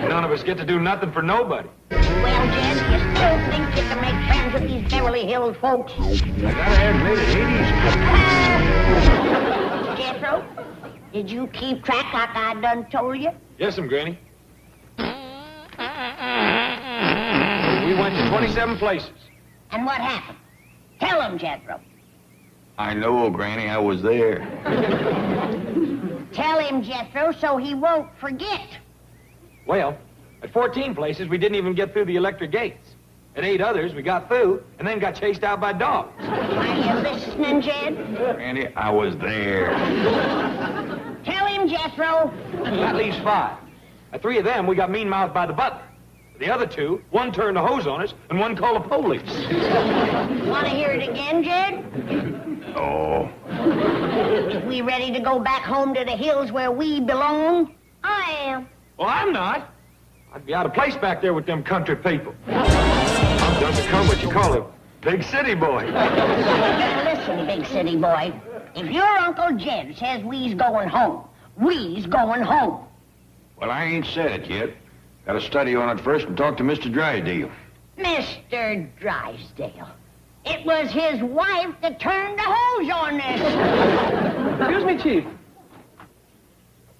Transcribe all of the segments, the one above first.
None of us get to do nothing for nobody. Well, Jed, you still think you can make friends with these Beverly Hills folks? I gotta admit, it ain't easy. Jethro, did you keep track like I done told you? Yes'm, Granny. We went to 27 places. And what happened? Tell him, Jethro. I know, Granny, I was there. Tell him, Jethro, so he won't forget. Well, at 14 places, we didn't even get through the electric gates. At 8 others, we got through, and then got chased out by dogs. Are you listening, Jed? Granny, I was there. Tell him, Jethro. That leaves 5. At 3 of them, we got mean-mouthed by the butler. The other 2, one turned the hose on us, and one called the police. Want to hear it again, Jed? Oh. Is we ready to go back home to the hills where we belong? I am. Well, I'm not. I'd be out of place back there with them country people. I'm done become what you call a big city boy. Now listen, big city boy. If your Uncle Jed says we's going home, we's going home. Well, I ain't said it yet. Got to study on it first and talk to Mr. Drysdale. Mr. Drysdale. It was his wife that turned the hose on this. Excuse me, Chief.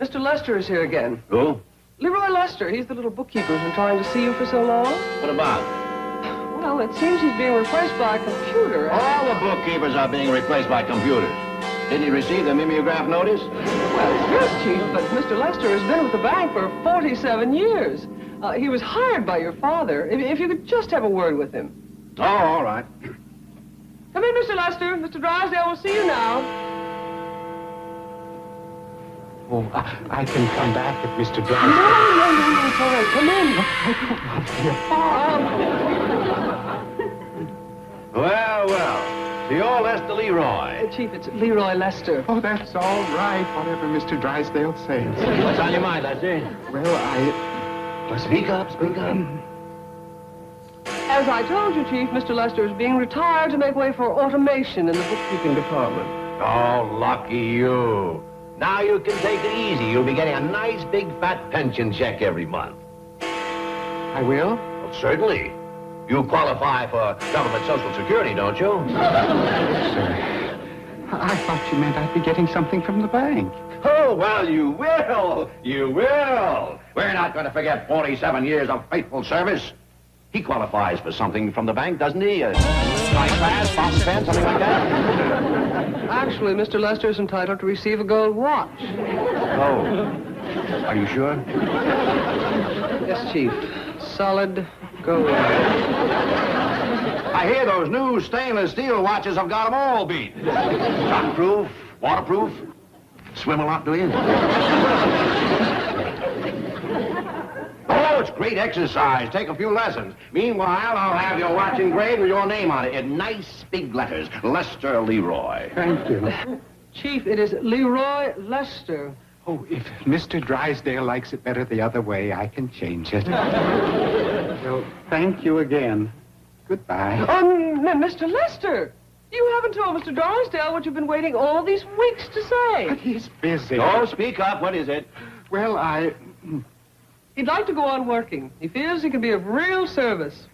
Mr. Lester is here again. Who? Leroy Lester. He's the little bookkeeper who's been trying to see you for so long. What about? Well, it seems he's being replaced by a computer. All the bookkeepers are being replaced by computers. Didn't he receive the mimeograph notice? Well, yes, Chief, but Mr. Lester has been with the bank for 47 years. He was hired by your father. If you could just have a word with him. Oh, all right. Come in, Mr. Lester. Mr. Drysdale will see you now. Oh, I can come back if Mr. No, Drysdale... it's all right. Come in. Well, well. To your Lester Leroy. Chief, it's Leroy Lester. Oh, that's all right, whatever Mr. Drysdale says. What's on your mind, Lester? Well, Well, speak up, speak up. As I told you, Chief, Mr. Lester is being retired to make way for automation in the bookkeeping department. Oh, lucky you. Now you can take it easy. You'll be getting a nice big fat pension check every month. I will? Well, certainly. You qualify for government Social Security, don't you? Sir, I thought you meant I'd be getting something from the bank. Oh, well, you will. You will. We're not going to forget 47 years of faithful service. He qualifies for something from the bank, doesn't he? Nice pass, fountain pen, something like that? Actually, Mr. Lester is entitled to receive a gold watch. Oh. Are you sure? Yes, Chief. Solid gold. I hear those new stainless steel watches have got them all beat. Shockproof, waterproof. Swim a lot, do you? Oh, it's great exercise. Take a few lessons. Meanwhile, I'll have your watch engraved with your name on it in nice big letters. Lester Leroy. Thank you. Chief, it is Leroy Lester. Oh, if Mr. Drysdale likes it better the other way, I can change it. Well, thank you again. Goodbye. Mr. Lester, you haven't told Mr. Drysdale what you've been waiting all these weeks to say. But he's busy. Oh, speak up. What is it? Well, He'd like to go on working. He feels he can be of real service.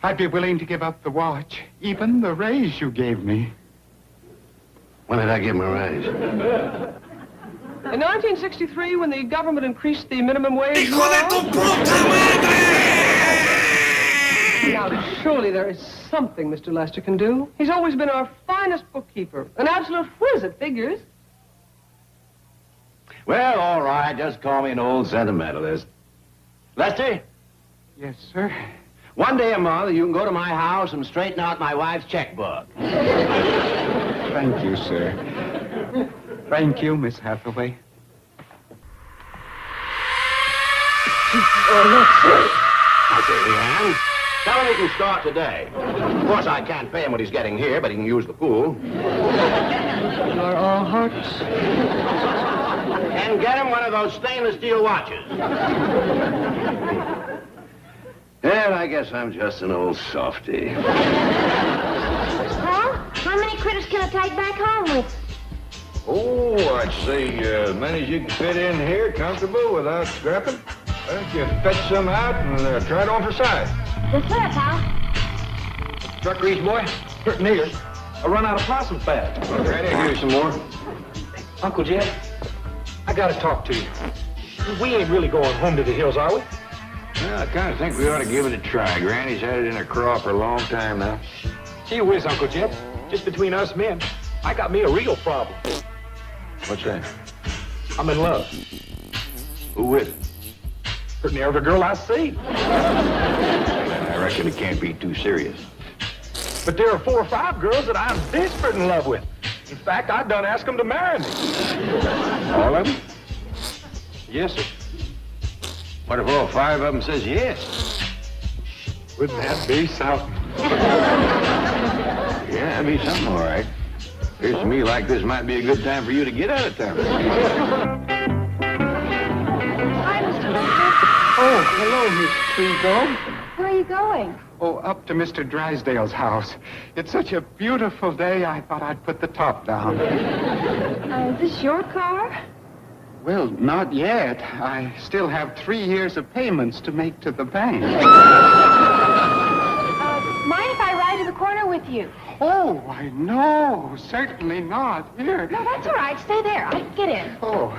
I'd be willing to give up the watch, even the raise you gave me. When did I give him a raise? In 1963, when the government increased the minimum wage... Now, surely there is something Mr. Lester can do. He's always been our finest bookkeeper, an absolute whiz at figures. Well, all right. Just call me an old sentimentalist. Lester? Yes, sir. One day a month, you can go to my house and straighten out my wife's checkbook. Thank you, sir. Thank you, Miss Hathaway. I say, Leanne, tell him he can start today. Of course, I can't pay him what he's getting here, but he can use the pool. You are all hearts. And get him one of those stainless steel watches. And I guess I'm just an old softy. Well, how many critters can I take back home with? Oh, I'd say as many as you can fit in here comfortable without scrapping. Why don't you fetch some out and try it on for size? Yes, sir, pal. Truck grease, boy. Certain ears. I run out of possum fat. Ready? Give you some more. Uncle Jed, I gotta talk to you. We ain't really going home to the hills, are we? Well, I kind of think we ought to give it a try. Granny's had it in her craw for a long time now. Gee whiz, Uncle Jed. Just between us men, I got me a real problem. What's that? I'm in love. Who with? Pretty near every girl I see. I reckon it can't be too serious. But there are 4 or 5 girls that I'm desperate in love with. In fact, I done asked them to marry me. All of them? Yes, sir. What if all 5 of them says yes? Wouldn't that be something? Yeah, that'd be something, all right. Appears to me like this might be a good time for you to get out of town. Hi, Mr. Lester. Oh, hello, Miss Trigo. Where are you going? Oh, up to Mr. Drysdale's house. It's such a beautiful day, I thought I'd put the top down. Is this your car? Well, not yet. I still have 3 years of payments to make to the bank. Mind if I ride to the corner with you? Oh, I know. Certainly not. Here. No, that's all right. Stay there. I can get in. Oh.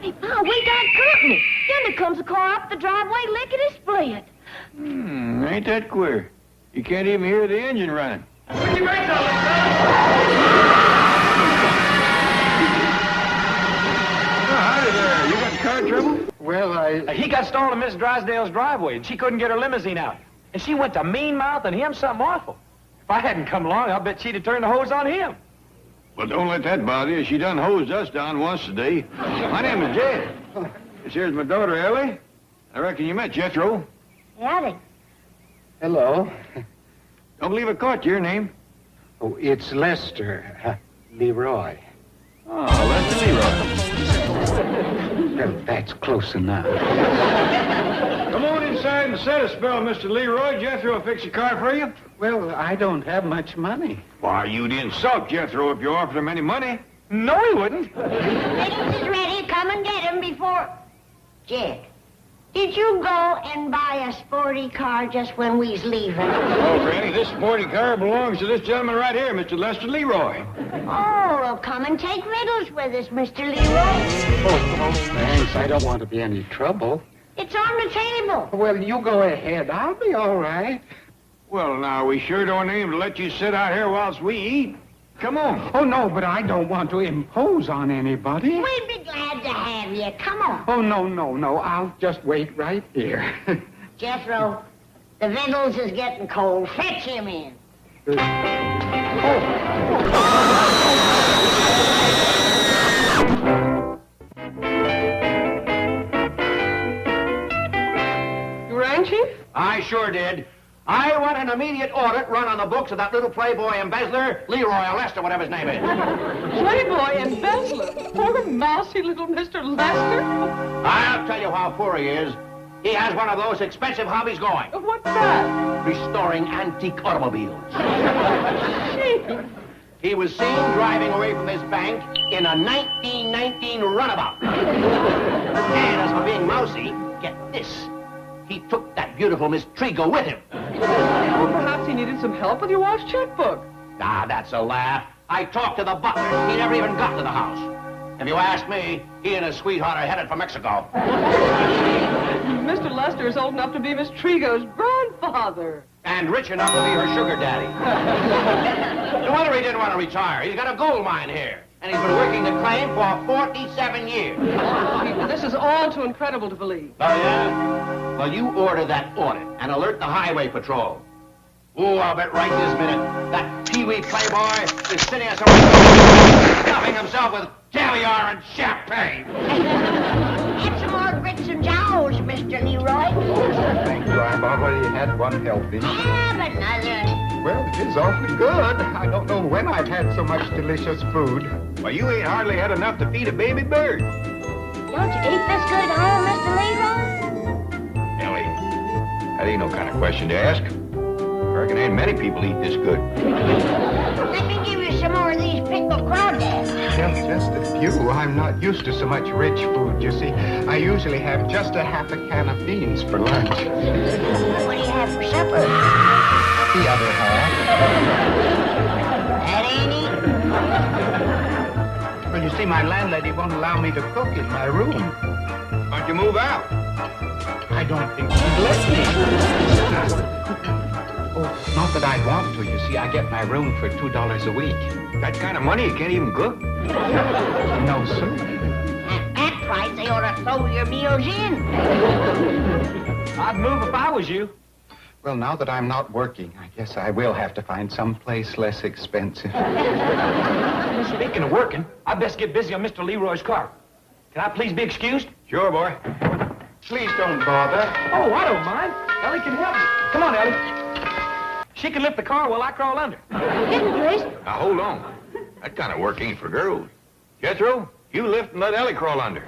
Hey, Pa, we got company. Then comes a car up the driveway, lickety-split. Ain't that queer? You can't even hear the engine running. Put your brakes on, Howdy there. You got car trouble? Well, He got stalled in Miss Drysdale's driveway, and she couldn't get her limousine out. And she went to mean-mouthing him something awful. If I hadn't come along, I'll bet she'd have turned the hose on him. Well, don't let that bother you. She done hosed us down once today. My name is Jed. This here's my daughter, Ellie. I reckon you met Jethro. Howdy. hello. Don't believe I caught your name. Oh, it's Lester. Leroy. Oh, Lester Leroy. Well, that's close enough. Come on inside and set a spell, Mr. Leroy. Jethro will fix your car for you. Well, I don't have much money. Why, you'd insult Jethro if you offered him any money. No, he wouldn't. Things is ready. Come and get him before... Jed, did you go and buy a sporty car just when we's leaving? Oh, Granny, this sporty car belongs to this gentleman right here, Mr. Lester Leroy. Oh, well, come and take victuals with us, Mr. Leroy. Oh, thanks. I don't want to be any trouble. It's on the table. Well, you go ahead. I'll be all right. Well, now, we sure don't aim to let you sit out here whilst we eat. Come on. Oh, no, but I don't want to impose on anybody. We'd be glad to have you. Come on. Oh, no. I'll just wait right here. Jethro, the victuals is getting cold. Fetch him in. You rang, Chief? I sure did. I want an immediate audit run on the books of that little playboy embezzler, Leroy or Lester, whatever his name is. Playboy embezzler. Poor mousy little Mr. Lester. I'll tell you how poor he is. He has one of those expensive hobbies going. What's that? Restoring antique automobiles. Chief. He was seen driving away from his bank in a 1919 runabout. And as for being mousy, get this. He took that beautiful Miss Trigo with him. Well, perhaps he needed some help with your wife's checkbook. Ah, that's a laugh. I talked to the butler. He never even got to the house. If you ask me, he and his sweetheart are headed for Mexico. Mr. Lester is old enough to be Miss Trigo's grandfather. And rich enough to be her sugar daddy. No wonder he didn't want to retire. He's got a gold mine here. And he's been working the claim for 47 years. Chief, this is all too incredible to believe. Oh, yeah? Well, you order that audit and alert the highway patrol. Oh, I'll bet right this minute that peewee playboy is sitting at some stuffing himself with jam caviar and champagne. Get some more grits and jowls, Mr. Leroy. Thank you. I've already had one helping. Have another. Well, it is awfully good. I don't know when I've had so much delicious food. Well, you ain't hardly had enough to feed a baby bird. Don't you eat this good at home, Mr. Leroy? Ellie, that ain't no kind of question to ask. I reckon ain't many people eat this good. Let me give you some more of these pickled crawdads. Just a few. I'm not used to so much rich food, you see. I usually have just a half a can of beans for lunch. What do you have for supper? The other half. That ain't it. Well, you see, my landlady won't allow me to cook in my room. Why don't you move out? I don't think she'd let me. Oh, not that I want to. You see, I get my room for $2 a week. That kind of money you can't even cook? No, sir. At that price, they ought to throw your meals in. I'd move if I was you. Well, now that I'm not working, I guess I will have to find some place less expensive. Speaking of working, I best get busy on Mr. Leroy's car. Can I please be excused? Sure, boy. Please don't bother. Oh, I don't mind. Ellie can help me. Come on, Ellie. She can lift the car while I crawl under. Please. Now, hold on. That kind of work ain't for girls. Jethro, you lift and let Ellie crawl under.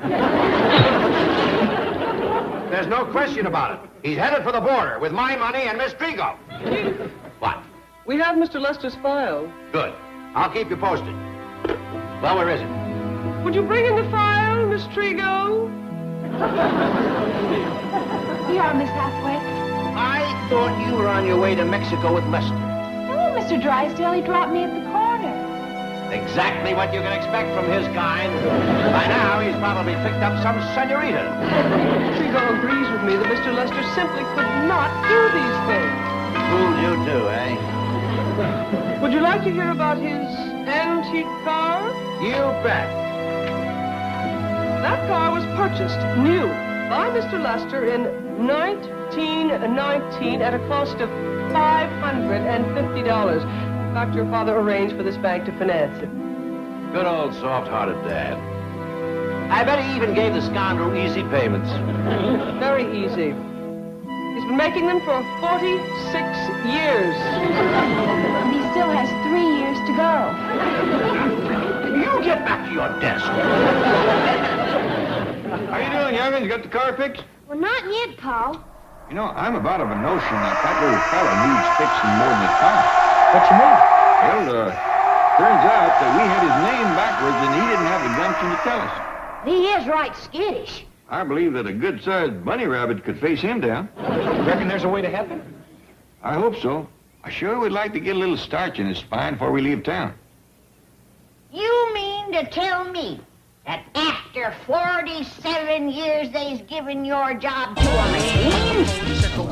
There's no question about it. He's headed for the border with my money and Miss Trigo. What? We have Mr. Lester's file. Good. I'll keep you posted. Well, where is it? Would you bring in the file, Miss Trigo? We are Miss Halfway. I thought you were on your way to Mexico with Lester. No, Mr. Drysdale, he dropped me at the corner. Exactly what you can expect from his kind. By now, he's probably picked up some senorita. Trigo agrees with me that Mr. Lester simply could not do these things. Fooled you too, eh? Would you like to hear about his antique car? You bet. That car was purchased new by Mr. Lester in 1919 at a cost of $550. In fact, your father arranged for this bank to finance it. Good old soft-hearted dad. I bet he even gave the scoundrel easy payments. Very easy. He's been making them for 46 years. And he still has 3 years to go. You get back to your desk. How you doing, young'uns? Got the car fixed? Well, not yet, Paul. You know, I'm about of a notion that little fella needs fixing more than the car. What you mean? Well, turns out that we had his name backwards and he didn't have the gumption to tell us. He is right skittish. I believe that a good-sized bunny rabbit could face him down. Reckon there's a way to help him? I hope so. I sure would like to get a little starch in his spine before we leave town. You mean to tell me that after 47 years they's given your job to a machine?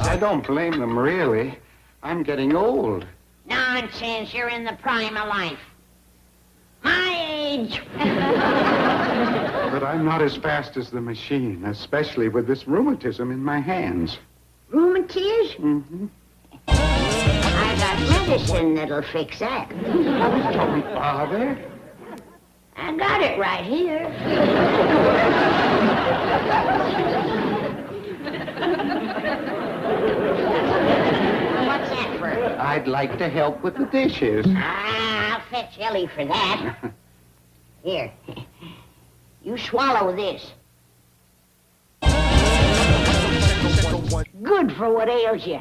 I don't blame them, really. I'm getting old. Nonsense, you're in the prime of life. My age. But I'm not as fast as the machine, especially with this rheumatism in my hands. Rheumatism? Mm-hmm. I got medicine that'll fix that. Don't bother. I got it right here. What's that for? I'd like to help with the dishes. I'll fetch Ellie for that. Here. You swallow this. Good for what ails you.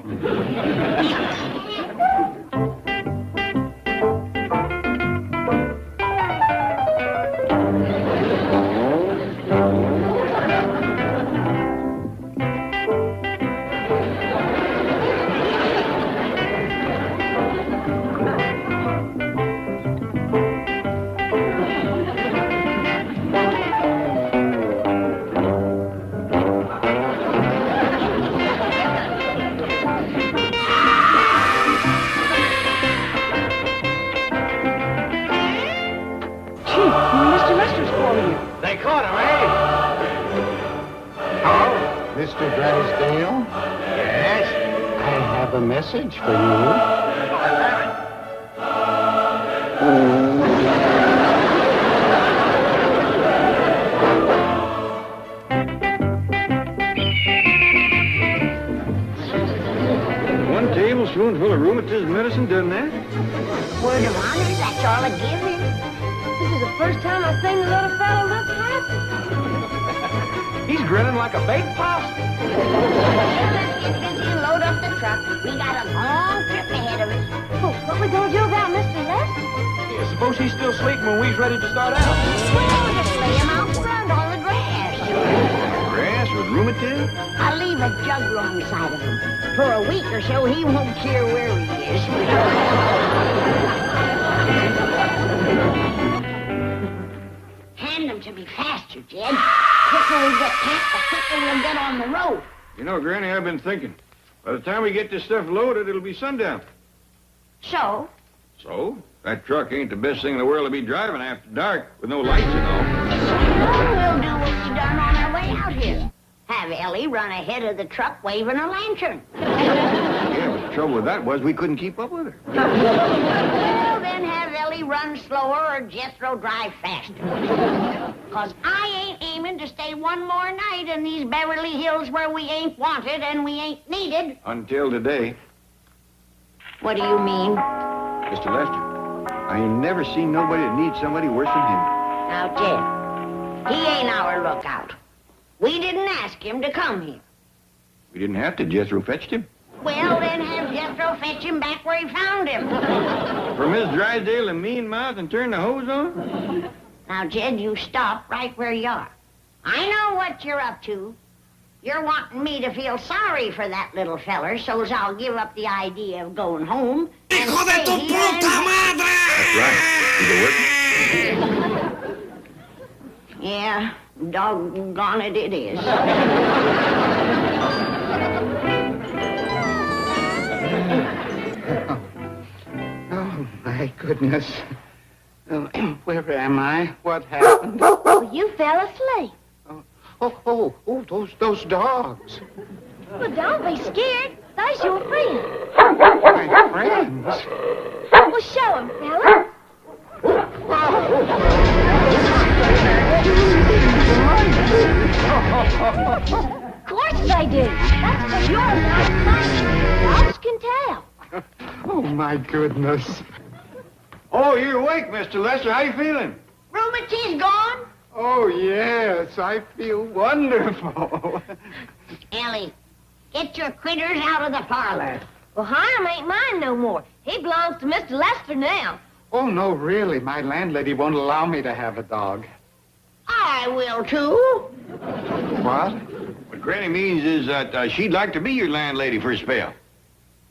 They caught him, eh? Hello, Mr. Drysdale. Yes? I have a message for you. medicine done that? Word of honor, that's all I give him. This is the first time I've seen the little fellow look happy. He's grinning like a baked possum. Let's get busy and load up the truck. We got a long trip ahead of us. Oh, what we gonna do about Mr. Lester? Yeah, suppose he's still sleeping when we's ready to start out. Well, just lay him out front on the grass. Grass with rheumatism? I'll leave a jug alongside of him. For a week or so, he won't care where he is. Hand them to me faster, Jed. The quicker we get packed, the quicker we'll get on the road. You know, Granny, I've been thinking. By the time we get this stuff loaded, it'll be sundown. So? So? That truck ain't the best thing in the world to be driving after dark with no lights and all. Well, we'll do what we done on our way out here. Have Ellie run ahead of the truck waving a lantern. Yeah, but the trouble with that was we couldn't keep up with her. Well, then have Ellie run slower or Jethro drive faster. 'Cause I ain't aiming to stay one more night in these Beverly Hills where we ain't wanted and we ain't needed. Until today. What do you mean? Mr. Lester, I ain't never seen nobody that needs somebody worse than him. Now, Jed, he ain't our lookout. We didn't ask him to come here. We didn't have to. Jethro fetched him. Well, then have Jethro fetch him back where he found him. For Miss Drysdale to mean mouth and turn the hose on? Now, Jed, you stop right where you are. I know what you're up to. You're wanting me to feel sorry for that little feller, so's I'll give up the idea of going home. ¡Hijo de tu puta madre! That's right. Is it working? Yeah, doggone it is. Oh, my goodness. Where am I? What happened? Well, you fell asleep. Those dogs. Well, don't be scared. That's your friend. My friends. Well, show him, fella. Of course they do. That's because you're a nice man. Dogs can tell. Oh, my goodness. Oh, you're awake, Mr. Lester. How you feeling? Rheumatiz gone? Oh, yes, I feel wonderful. Ellie, get your critters out of the parlor. Well, Hiram ain't mine no more. He belongs to Mr. Lester now. Oh, no, really, my landlady won't allow me to have a dog. I will, too. What? What Granny means is that she'd like to be your landlady for a spell.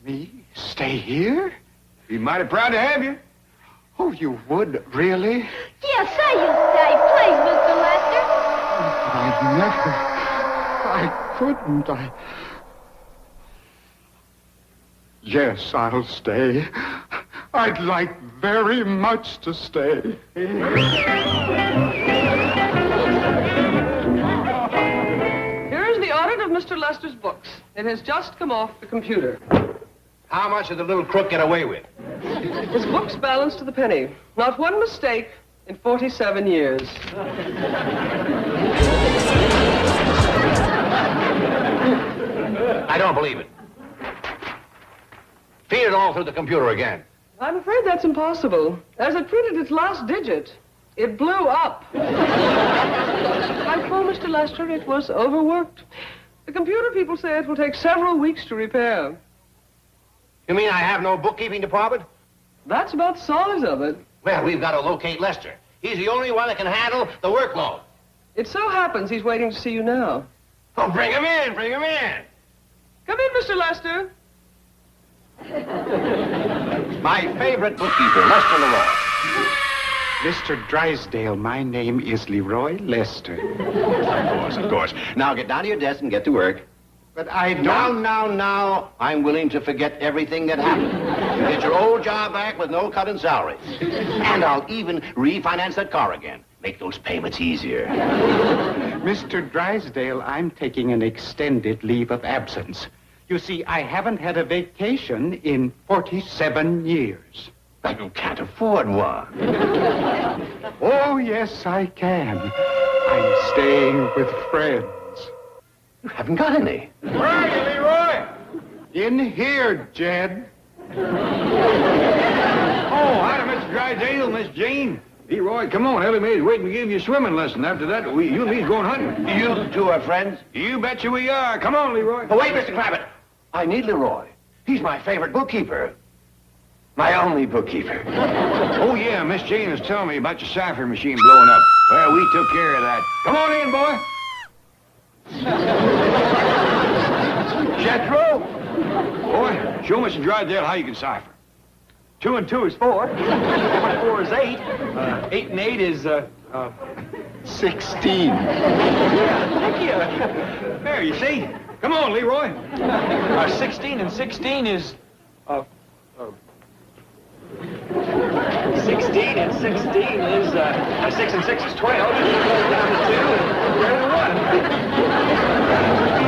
Me? Stay here? Be mighty proud to have you. Oh, you would, really? Yeah, say you stay, please, Mr. Lester. I couldn't. Yes, I'll stay. I'd like very much to stay. Here is the audit of Mr. Lester's books. It has just come off the computer. How much did the little crook get away with? His books balanced to the penny. Not one mistake in 47 years. I don't believe it. Feed it all through the computer again. I'm afraid that's impossible. As it printed its last digit, it blew up. I told Mr. Lester it was overworked. The computer people say it will take several weeks to repair. You mean I have no bookkeeping department? That's about the size of it. Well, we've got to locate Lester. He's the only one that can handle the workload. It so happens he's waiting to see you now. Oh, bring him in, bring him in. Come in, Mr. Lester. My favorite bookkeeper, Lester Leroy. Mr. Drysdale, my name is Leroy Lester. Of course. Now get down to your desk and get to work. But I don't... Now. I'm willing to forget everything that happened. You get your old job back with no cut in salary. And I'll even refinance that car again. Make those payments easier. Mr. Drysdale, I'm taking an extended leave of absence. You see, I haven't had a vacation in 47 years. But you can't afford one. Oh, yes, I can. I'm staying with friends. You haven't got any. Where are you, Leroy? In here, Jed. Oh, hi, Mr. Drysdale, Miss Jane. Leroy, come on. Ellie Mae's waiting to give you a swimming lesson. After that, you and me's going hunting. You two are friends? You betcha we are. Come on, Leroy. But wait, Mr. Clabbett. I need Leroy. He's my favorite bookkeeper. My only bookkeeper. Oh, yeah, Miss Jane was telling me about your cipher machine blowing up. Well, we took care of that. Come on in, boy. Jethro? Boy, show Mr. Drysdale how you can cipher. 2 and 2 is 4. 4 and 4 is 8. 8 and 8 is, 16. yeah, thank you. There, you see? Come on, Leroy. 16 and 16 is, 16 and 16 is, 6 and 6 is 12. Down to 2 and 1.